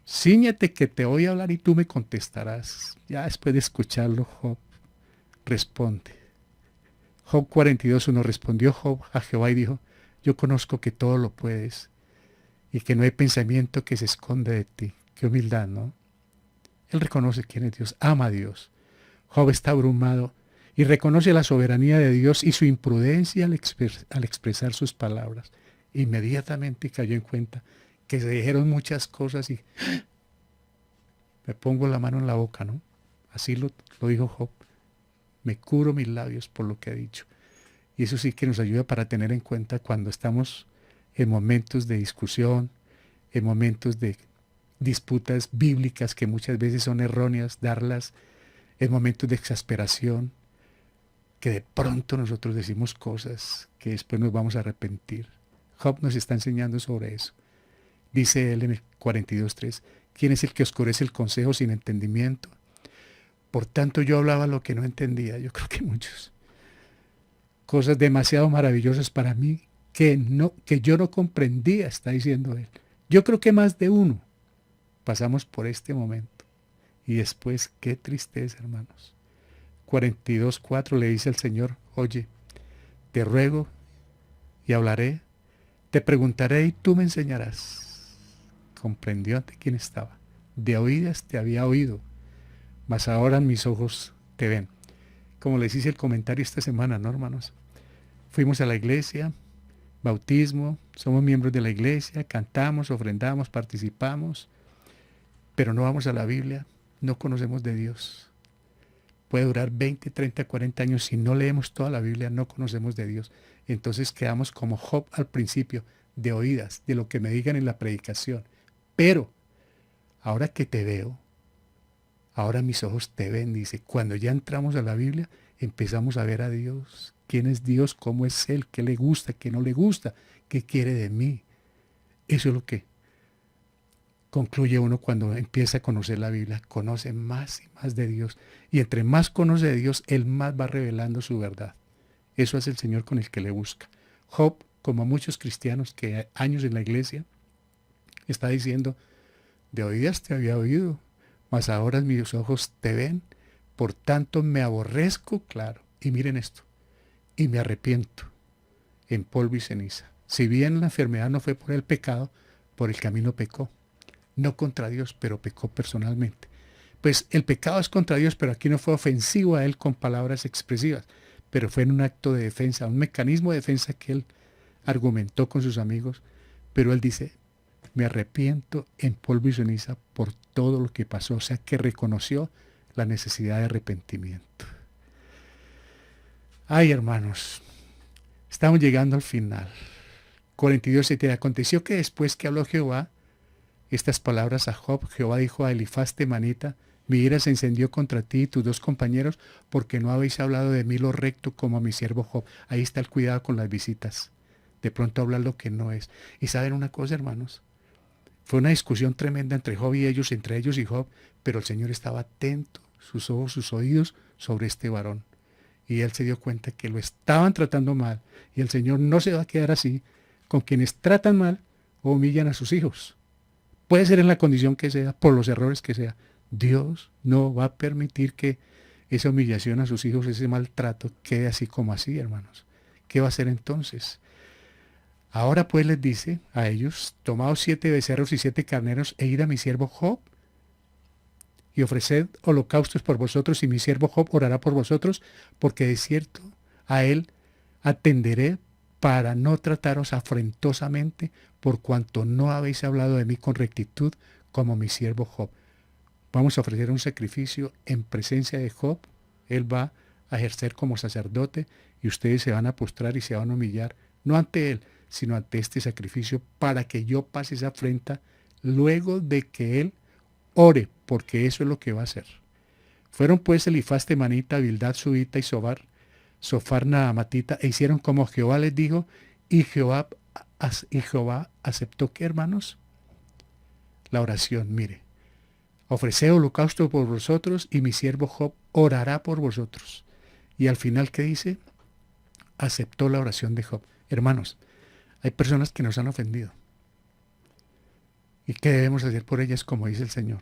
cíñete que te voy a hablar y tú me contestarás. Ya después de escucharlo, Job responde. Job 42:1. Respondió Job a Jehová y dijo, yo conozco que todo lo puedes y que no hay pensamiento que se esconde de ti. Qué humildad, ¿no? Él reconoce quién es Dios, ama a Dios. Job está abrumado y reconoce la soberanía de Dios y su imprudencia al expresar sus palabras. Inmediatamente cayó en cuenta que se dijeron muchas cosas y me pongo la mano en la boca, ¿no? Así lo dijo Job. Me cubro mis labios por lo que ha dicho. Y eso sí que nos ayuda para tener en cuenta cuando estamos en momentos de discusión, en momentos de disputas bíblicas que muchas veces son erróneas, darlas en momentos de exasperación, que de pronto nosotros decimos cosas que después nos vamos a arrepentir. Job nos está enseñando sobre eso. Dice él en el 42:3, ¿quién es el que oscurece el consejo sin entendimiento? Por tanto yo hablaba lo que no entendía. Yo creo que muchos. Cosas demasiado maravillosas para mí que yo no comprendía, está diciendo él. Yo creo que más de uno pasamos por este momento. Y después, qué tristeza, hermanos. 42:4 le dice al Señor, oye, te ruego y hablaré, Te preguntaré y tú me enseñarás. Comprendió ante quién estaba. De oídas te había oído, mas ahora mis ojos te ven. Como les hice el comentario esta semana, ¿no, hermanos? Fuimos a la iglesia, bautismo, somos miembros de la iglesia, cantamos, ofrendamos, participamos, pero no vamos a la Biblia, no conocemos de Dios. Puede durar 20, 30, 40 años. Si no leemos toda la Biblia, no conocemos de Dios. Entonces quedamos como Job al principio, de oídas, de lo que me digan en la predicación. Pero, ahora que te veo, ahora mis ojos te ven, dice. Cuando ya entramos a la Biblia, empezamos a ver a Dios. ¿Quién es Dios? ¿Cómo es Él? ¿Qué le gusta? ¿Qué no le gusta? ¿Qué quiere de mí? Eso es lo que concluye uno cuando empieza a conocer la Biblia. Conoce más y más de Dios. Y entre más conoce de Dios, Él más va revelando su verdad. Eso es el Señor con el que le busca. Job, como muchos cristianos que años en la iglesia, está diciendo, de oídas te había oído, mas ahora mis ojos te ven, por tanto me aborrezco, claro. Y miren esto, y me arrepiento en polvo y ceniza. Si bien la enfermedad no fue por el pecado, por el camino pecó. No contra Dios, pero pecó personalmente. Pues el pecado es contra Dios, pero aquí no fue ofensivo a él con palabras expresivas, pero fue en un acto de defensa, un mecanismo de defensa que él argumentó con sus amigos, pero él dice, me arrepiento en polvo y ceniza por todo lo que pasó, o sea que reconoció la necesidad de arrepentimiento. Ay, hermanos, estamos llegando al final. 42:7. Aconteció que después que habló Jehová estas palabras a Job, Jehová dijo a Elifaz temanita, mi ira se encendió contra ti y tus dos compañeros, porque no habéis hablado de mí lo recto como a mi siervo Job. Ahí está el cuidado con las visitas. De pronto hablar lo que no es. Y saben una cosa, hermanos, fue una discusión tremenda entre Job y ellos, entre ellos y Job, pero el Señor estaba atento, sus ojos, sus oídos, sobre este varón. Y él se dio cuenta que lo estaban tratando mal. Y el Señor no se va a quedar así con quienes tratan mal o humillan a sus hijos. Puede ser en la condición que sea, por los errores que sea. Dios no va a permitir que esa humillación a sus hijos, ese maltrato, quede así como así, hermanos. ¿Qué va a hacer entonces? Ahora pues les dice a ellos, tomaos 7 becerros y 7 carneros e id a mi siervo Job y ofreced holocaustos por vosotros y mi siervo Job orará por vosotros, porque de cierto a él atenderé para no trataros afrentosamente, por cuanto no habéis hablado de mí con rectitud como mi siervo Job. Vamos a ofrecer un sacrificio en presencia de Job. Él va a ejercer como sacerdote y ustedes se van a postrar y se van a humillar, no ante él, sino ante este sacrificio, para que yo pase esa afrenta luego de que él ore, porque eso es lo que va a hacer. Fueron pues Elifaz temanita, Bildad subita y Sofar naamatita, e hicieron como Jehová les dijo, y Jehová aceptó, ¿qué, hermanos? La oración, mire. Ofreced holocausto por vosotros y mi siervo Job orará por vosotros. Y al final, ¿qué dice? Aceptó la oración de Job. Hermanos, hay personas que nos han ofendido. ¿Y qué debemos hacer por ellas? Como dice el Señor.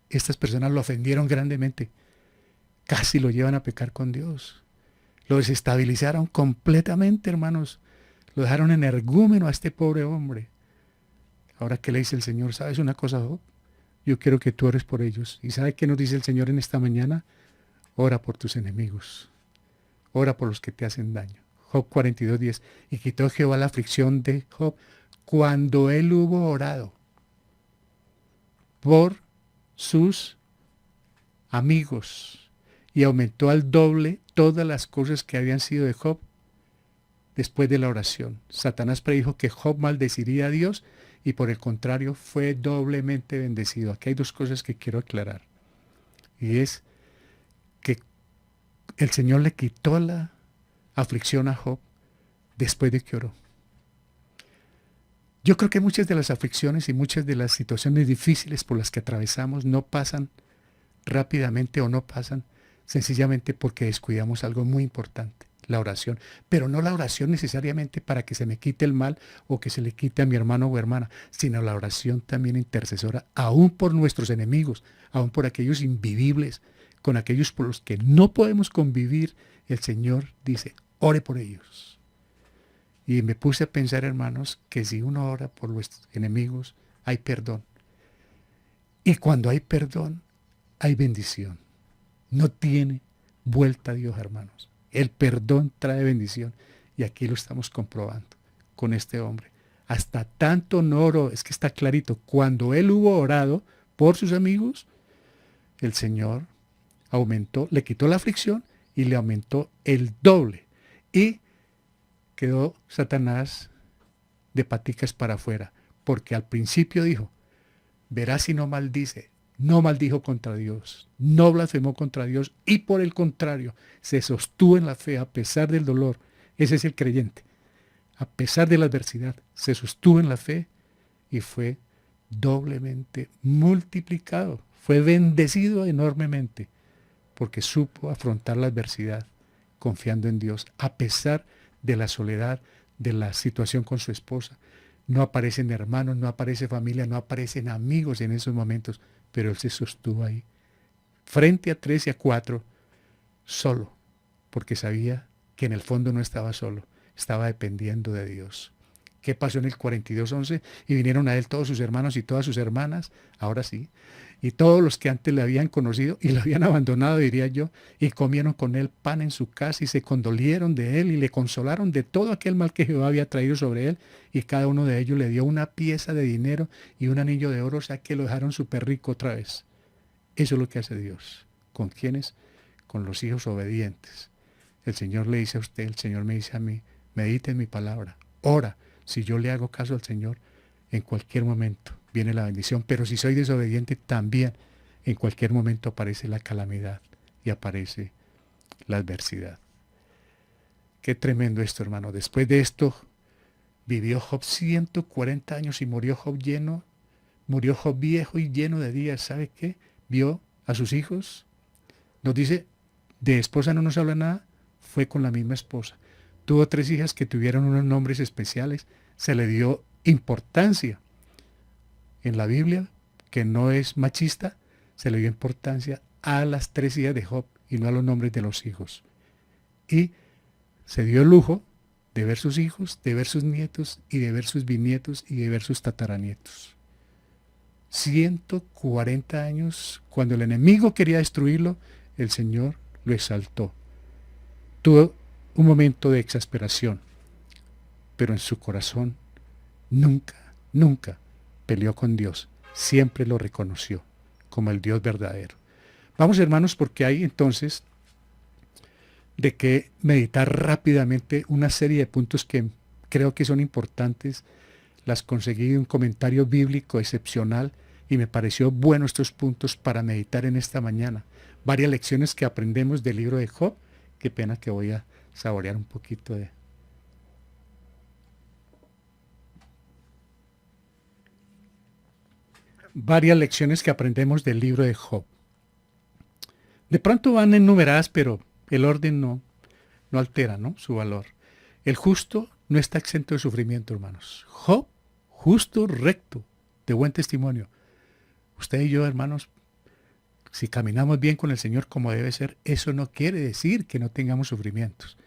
Estas personas lo ofendieron grandemente. Casi lo llevan a pecar con Dios. Lo desestabilizaron completamente, hermanos. Lo dejaron energúmeno a este pobre hombre. Ahora, ¿qué le dice el Señor? ¿Sabes una cosa, Job? Yo quiero que tú ores por ellos. ¿Y sabe qué nos dice el Señor en esta mañana? Ora por tus enemigos. Ora por los que te hacen daño. Job 42:10. Y quitó Jehová la aflicción de Job cuando él hubo orado por sus amigos. Y aumentó al doble todas las cosas que habían sido de Job después de la oración. Satanás predijo que Job maldeciría a Dios y por el contrario fue doblemente bendecido. Aquí hay dos cosas que quiero aclarar. Y es que el Señor le quitó la aflicción a Job después de que oró. Yo creo que muchas de las aflicciones y muchas de las situaciones difíciles por las que atravesamos no pasan rápidamente o no pasan sencillamente porque descuidamos algo muy importante, la oración. Pero no la oración necesariamente para que se me quite el mal o que se le quite a mi hermano o hermana, sino la oración también intercesora, aún por nuestros enemigos, aún por aquellos invivibles, con aquellos por los que no podemos convivir. El Señor dice, ore por ellos. Y me puse a pensar, hermanos, que si uno ora por los enemigos, hay perdón. Y cuando hay perdón, hay bendición. No tiene vuelta a Dios, hermanos. El perdón trae bendición. Y aquí lo estamos comprobando con este hombre. Hasta tanto no oró, es que está clarito, cuando él hubo orado por sus amigos, el Señor aumentó, le quitó la aflicción y le aumentó el doble. Y quedó Satanás de paticas para afuera, porque al principio dijo, verás si no maldice, no maldijo contra Dios, no blasfemó contra Dios y por el contrario, se sostuvo en la fe a pesar del dolor. Ese es el creyente. A pesar de la adversidad, se sostuvo en la fe y fue doblemente multiplicado, fue bendecido enormemente, porque supo afrontar la adversidad confiando en Dios, a pesar de la soledad, de la situación con su esposa. No aparecen hermanos, no aparece familia, no aparecen amigos en esos momentos, pero él se sostuvo ahí, frente a 3 y a 4, solo, porque sabía que en el fondo no estaba solo, estaba dependiendo de Dios. ¿Qué pasó en el 42:11? Y vinieron a él todos sus hermanos y todas sus hermanas, ahora sí, y todos los que antes le habían conocido y lo habían abandonado, diría yo, y comieron con él pan en su casa y se condolieron de él y le consolaron de todo aquel mal que Jehová había traído sobre él, y cada uno de ellos le dio una pieza de dinero y un anillo de oro, o sea que lo dejaron súper rico otra vez. Eso es lo que hace Dios. ¿Con quiénes? Con los hijos obedientes. El Señor le dice a usted, el Señor me dice a mí, medite en mi palabra, ora. Si yo le hago caso al Señor, en cualquier momento viene la bendición, pero si soy desobediente, también en cualquier momento aparece la calamidad y aparece la adversidad. Qué tremendo esto, hermano. Después de esto, vivió Job 140 años y murió Job viejo y lleno de días. ¿Sabe qué? Vio a sus hijos. Nos dice, de esposa no nos habla nada, fue con la misma esposa. Tuvo 3 hijas que tuvieron unos nombres especiales. Se le dio importancia. En la Biblia, que no es machista, se le dio importancia a las 3 hijas de Job y no a los nombres de los hijos. Y se dio el lujo de ver sus hijos, de ver sus nietos y de ver sus bisnietos y de ver sus tataranietos. 140 años, cuando el enemigo quería destruirlo, el Señor lo exaltó. Tuvo un momento de exasperación, pero en su corazón nunca peleó con Dios. Siempre lo reconoció como el Dios verdadero. Vamos, hermanos, porque hay entonces de que meditar rápidamente una serie de puntos que creo que son importantes. Las conseguí de un comentario bíblico excepcional y me pareció bueno estos puntos para meditar en esta mañana. Varias lecciones que aprendemos del libro de Job. Qué pena que voy a saborear un poquito de... Varias lecciones que aprendemos del libro de Job. De pronto van enumeradas, pero el orden no altera, ¿no?, su valor. El justo no está exento de sufrimiento, hermanos. Job, justo, recto, de buen testimonio. Usted y yo, hermanos, si caminamos bien con el Señor como debe ser, eso no quiere decir que no tengamos sufrimientos.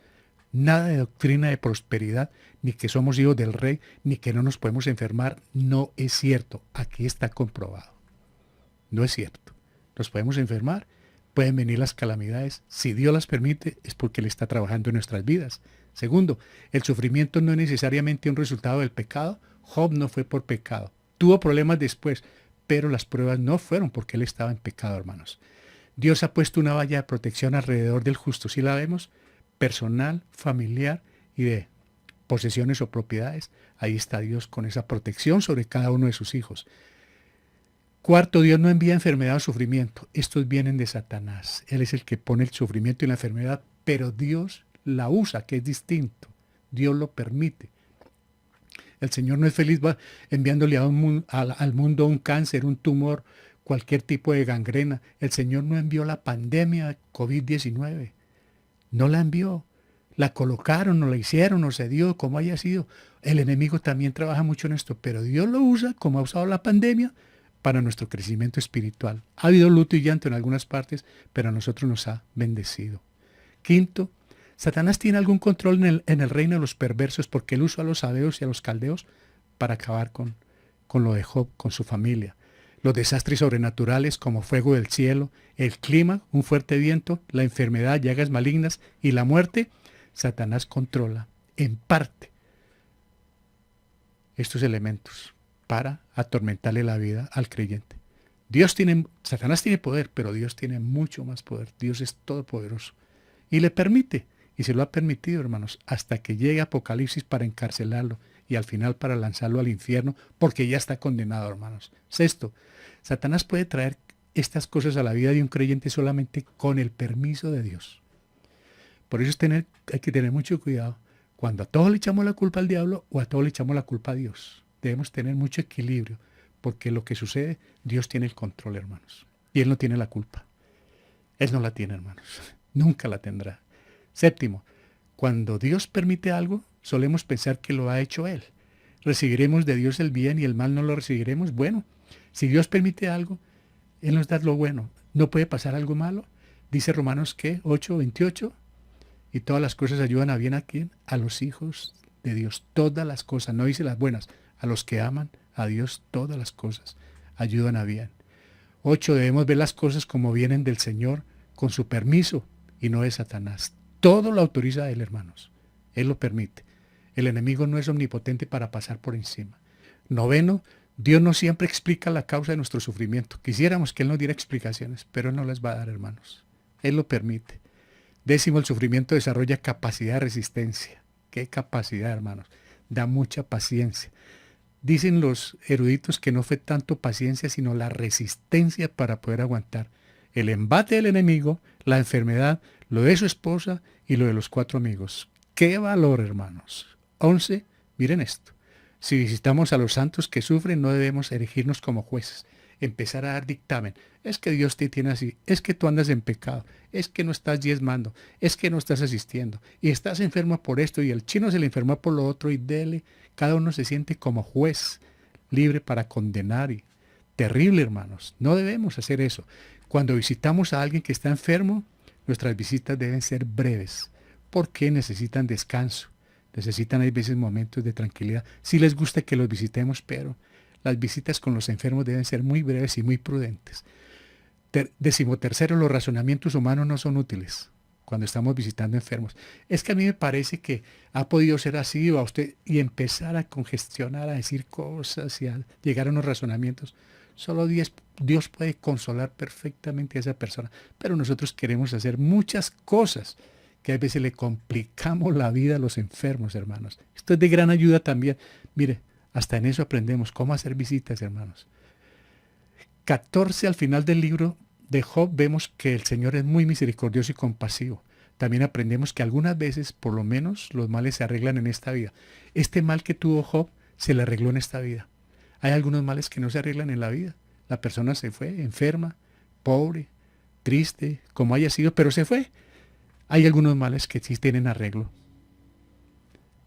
Nada de doctrina de prosperidad, ni que somos hijos del rey, ni que no nos podemos enfermar, no es cierto. Aquí está comprobado. No es cierto. Nos podemos enfermar, pueden venir las calamidades. Si Dios las permite, es porque Él está trabajando en nuestras vidas. Segundo, el sufrimiento no es necesariamente un resultado del pecado. Job no fue por pecado. Tuvo problemas después, pero las pruebas no fueron porque él estaba en pecado, hermanos. Dios ha puesto una valla de protección alrededor del justo. ¿Sí la vemos? Personal, familiar y de posesiones o propiedades. Ahí está Dios con esa protección sobre cada uno de sus hijos. Cuarto, Dios no envía enfermedad o sufrimiento. Estos vienen de Satanás. Él es el que pone el sufrimiento y la enfermedad, pero Dios la usa, que es distinto. Dios lo permite. El Señor no es feliz enviándole al mundo un cáncer, un tumor, cualquier tipo de gangrena. El Señor no envió la pandemia COVID-19. No la envió. La colocaron, o la hicieron, o se dio, como haya sido. El enemigo también trabaja mucho en esto, pero Dios lo usa, como ha usado la pandemia, para nuestro crecimiento espiritual. Ha habido luto y llanto en algunas partes, pero a nosotros nos ha bendecido. Quinto, ¿Satanás tiene algún control en el reino de los perversos porque él usó a los sabeos y a los caldeos para acabar con lo de Job, con su familia? Los desastres sobrenaturales como fuego del cielo, el clima, un fuerte viento, la enfermedad, llagas malignas y la muerte, Satanás controla en parte estos elementos para atormentarle la vida al creyente. Satanás tiene poder, pero Dios tiene mucho más poder. Dios es todopoderoso y le permite, y se lo ha permitido, hermanos, hasta que llegue Apocalipsis para encarcelarlo y al final para lanzarlo al infierno, porque ya está condenado, hermanos. Sexto, Satanás puede traer estas cosas a la vida de un creyente solamente con el permiso de Dios. Por eso hay que tener mucho cuidado cuando a todos le echamos la culpa al diablo o a todos le echamos la culpa a Dios. Debemos tener mucho equilibrio, porque lo que sucede, Dios tiene el control, hermanos. Y Él no tiene la culpa. Él no la tiene, hermanos. Nunca la tendrá. Séptimo, cuando Dios permite algo, solemos pensar que lo ha hecho Él. ¿Recibiremos de Dios el bien y el mal no lo recibiremos? Bueno, si Dios permite algo, Él nos da lo bueno. ¿No puede pasar algo malo? Dice Romanos, ¿qué? 8:28. Y todas las cosas ayudan a bien a quién? A los hijos de Dios. Todas las cosas, no dice las buenas. A los que aman a Dios, todas las cosas ayudan a bien. 8. Debemos ver las cosas como vienen del Señor con su permiso y no de Satanás. Todo lo autoriza Él, hermanos. Él lo permite. El enemigo no es omnipotente para pasar por encima. 9. Dios no siempre explica la causa de nuestro sufrimiento. Quisiéramos que Él nos diera explicaciones, pero Él no las va a dar, hermanos. Él lo permite. 10. El sufrimiento desarrolla capacidad de resistencia. ¿Qué capacidad, hermanos? Da mucha paciencia. Dicen los eruditos que no fue tanto paciencia, sino la resistencia para poder aguantar el embate del enemigo, la enfermedad, lo de su esposa y lo de los 4 amigos. ¡Qué valor, hermanos! 11. Miren esto. Si visitamos a los santos que sufren, no debemos erigirnos como jueces, empezar a dar dictamen. Es que Dios te tiene así, es que tú andas en pecado, es que no estás diezmando, es que no estás asistiendo, y estás enfermo por esto, y el chino se le enfermó por lo otro, y dele. Cada uno se siente como juez, libre para condenar. Y terrible, hermanos. No debemos hacer eso. Cuando visitamos a alguien que está enfermo, nuestras visitas deben ser breves, porque necesitan descanso. Necesitan, hay veces, momentos de tranquilidad. Sí les gusta que los visitemos, pero las visitas con los enfermos deben ser muy breves y muy prudentes. 13. Los razonamientos humanos no son útiles cuando estamos visitando enfermos. Es que a mí me parece que ha podido ser así o a usted, y empezar a congestionar, a decir cosas y a llegar a unos razonamientos. Solo Dios puede consolar perfectamente a esa persona, pero nosotros queremos hacer muchas cosas que a veces le complicamos la vida a los enfermos, hermanos. Esto es de gran ayuda también. Mire, hasta en eso aprendemos cómo hacer visitas, hermanos. 14. Al final del libro de Job vemos que el Señor es muy misericordioso y compasivo. También aprendemos que algunas veces, por lo menos, los males se arreglan en esta vida. Este mal que tuvo Job se le arregló en esta vida. Hay algunos males que no se arreglan en la vida. La persona se fue enferma, pobre, triste, como haya sido, pero se fue. Hay algunos males que sí tienen arreglo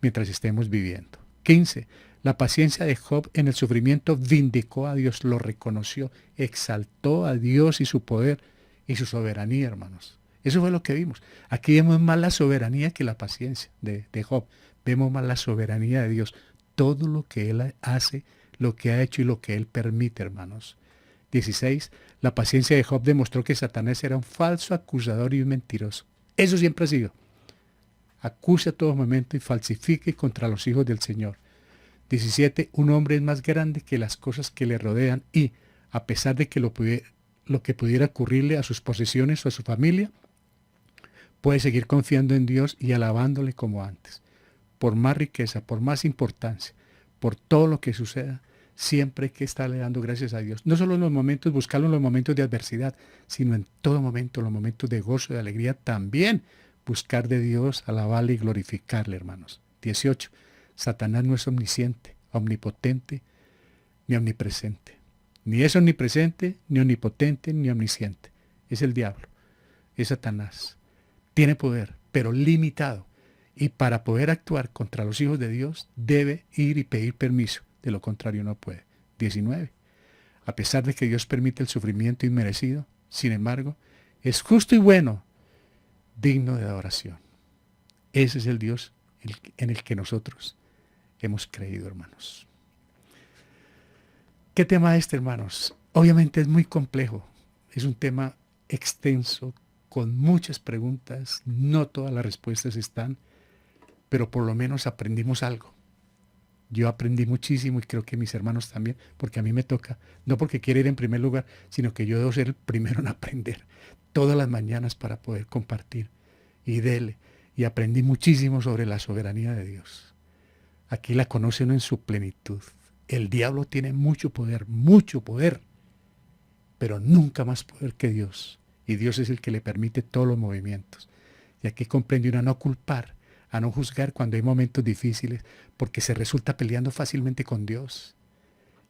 mientras estemos viviendo. 15. La paciencia de Job en el sufrimiento vindicó a Dios, lo reconoció, exaltó a Dios y su poder y su soberanía, hermanos. Eso fue lo que vimos. Aquí vemos más la soberanía que la paciencia de Job. Vemos más la soberanía de Dios. Todo lo que Él hace, lo que ha hecho y lo que Él permite, hermanos. 16. La paciencia de Job demostró que Satanás era un falso acusador y un mentiroso. Eso siempre ha sido. Acusa a todo momento y falsifique contra los hijos del Señor. 17. Un hombre es más grande que las cosas que le rodean y, a pesar de que lo que pudiera ocurrirle a sus posesiones o a su familia, puede seguir confiando en Dios y alabándole como antes. Por más riqueza, por más importancia, por todo lo que suceda, siempre hay que estarle dando gracias a Dios. No solo en los momentos, buscarlo en los momentos de adversidad, sino en todo momento, en los momentos de gozo, de alegría, también buscar de Dios, alabarle y glorificarle, hermanos. 18. Satanás no es omnisciente, omnipotente, ni omnipresente. Ni es omnipresente, ni omnipotente, ni omnisciente. Es el diablo, es Satanás. Tiene poder, pero limitado. Y para poder actuar contra los hijos de Dios, debe ir y pedir permiso. De lo contrario no puede. 19. A pesar de que Dios permite el sufrimiento inmerecido, sin embargo, es justo y bueno, digno de adoración. Ese es el Dios en el que nosotros hemos creído, hermanos. ¿Qué tema es este, hermanos? Obviamente es muy complejo. Es un tema extenso, con muchas preguntas. No todas las respuestas están, pero por lo menos aprendimos algo. Yo aprendí muchísimo y creo que mis hermanos también, porque a mí me toca, no porque quiera ir en primer lugar, sino que yo debo ser el primero en aprender todas las mañanas para poder compartir y dele. Y aprendí muchísimo sobre la soberanía de Dios. Aquí la conoce uno en su plenitud. El diablo tiene mucho poder, pero nunca más poder que Dios. Y Dios es el que le permite todos los movimientos. Y aquí comprende uno a no culpar, a no juzgar cuando hay momentos difíciles, porque se resulta peleando fácilmente con Dios.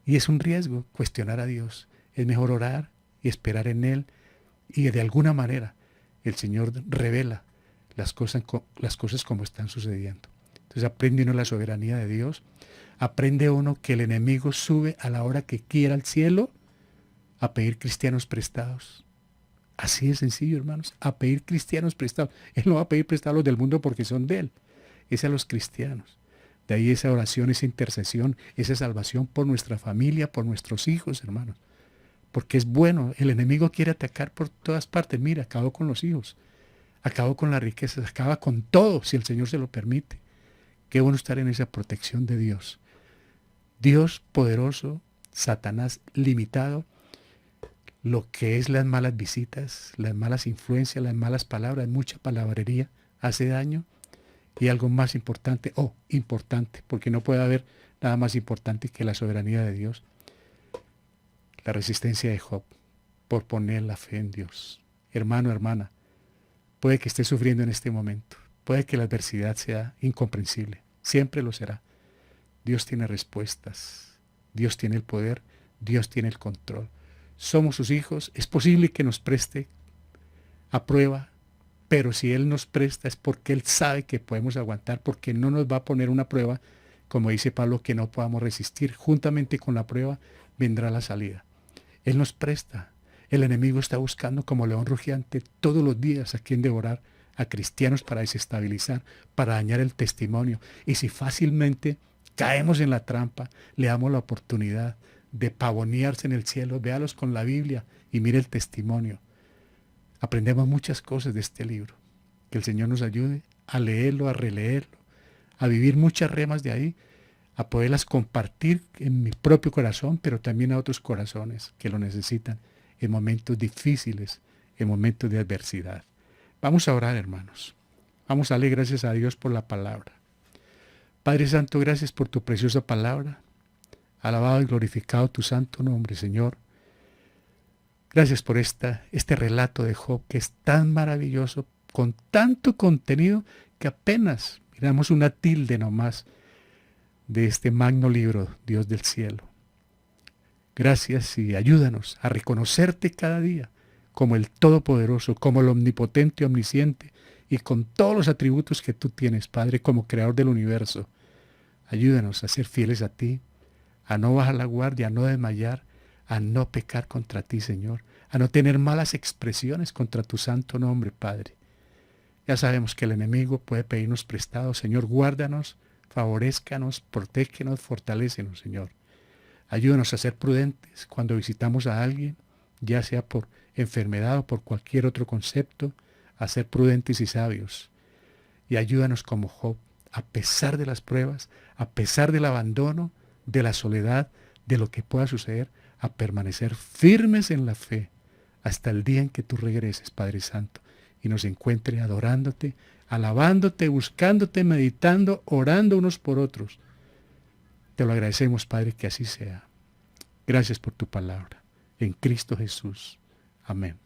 Y es un riesgo cuestionar a Dios. Es mejor orar y esperar en Él. Y de alguna manera el Señor revela las cosas como están sucediendo. Entonces aprende uno la soberanía de Dios. Aprende uno que el enemigo sube a la hora que quiera al cielo a pedir cristianos prestados. Así de sencillo, hermanos, a pedir cristianos prestados. Él no va a pedir prestados a los del mundo porque son de Él. Es a los cristianos. De ahí esa oración, esa intercesión, esa salvación por nuestra familia, por nuestros hijos, hermanos. Porque es bueno, el enemigo quiere atacar por todas partes. Mira, acabó con los hijos, acabó con las riquezas, acaba con todo, si el Señor se lo permite. Qué bueno estar en esa protección de Dios. Dios poderoso, Satanás limitado, lo que es las malas visitas, las malas influencias, las malas palabras, mucha palabrería hace daño. Y algo más importante, importante, porque no puede haber nada más importante que la soberanía de Dios. La resistencia de Job por poner la fe en Dios. Hermano, hermana, puede que esté sufriendo en este momento. Puede que la adversidad sea incomprensible. Siempre lo será. Dios tiene respuestas. Dios tiene el poder. Dios tiene el control. Somos sus hijos. Es posible que nos preste a prueba, pero si Él nos presta es porque Él sabe que podemos aguantar, porque no nos va a poner una prueba, como dice Pablo, que no podamos resistir. Juntamente con la prueba vendrá la salida. Él nos presta. El enemigo está buscando como león rugiente todos los días a quien devorar, a cristianos para desestabilizar, para dañar el testimonio. Y si fácilmente caemos en la trampa, le damos la oportunidad de pavonearse en el cielo, véalos con la Biblia y mire el testimonio. Aprendemos muchas cosas de este libro. Que el Señor nos ayude a leerlo, a releerlo, a vivir muchas remas de ahí, a poderlas compartir en mi propio corazón, pero también a otros corazones que lo necesitan en momentos difíciles, en momentos de adversidad. Vamos a orar, hermanos. Vamos a darle gracias a Dios por la palabra. Padre Santo, gracias por tu preciosa palabra. Alabado y glorificado tu santo nombre, Señor. Gracias por este relato de Job que es tan maravilloso, con tanto contenido que apenas miramos una tilde nomás de este magno libro, Dios del cielo. Gracias y ayúdanos a reconocerte cada día como el Todopoderoso, como el Omnipotente, Omnisciente y con todos los atributos que tú tienes, Padre, como Creador del universo. Ayúdanos a ser fieles a ti, a no bajar la guardia, a no desmayar, a no pecar contra ti, Señor, a no tener malas expresiones contra tu santo nombre, Padre. Ya sabemos que el enemigo puede pedirnos prestado. Señor, guárdanos, favorézcanos, protégenos, fortalécenos, Señor. Ayúdanos a ser prudentes cuando visitamos a alguien, ya sea por enfermedad o por cualquier otro concepto, a ser prudentes y sabios. Y ayúdanos como Job, a pesar de las pruebas, a pesar del abandono, de la soledad, de lo que pueda suceder, a permanecer firmes en la fe hasta el día en que tú regreses, Padre Santo, y nos encuentre adorándote, alabándote, buscándote, meditando, orando unos por otros. Te lo agradecemos, Padre, que así sea. Gracias por tu palabra. En Cristo Jesús. Amén.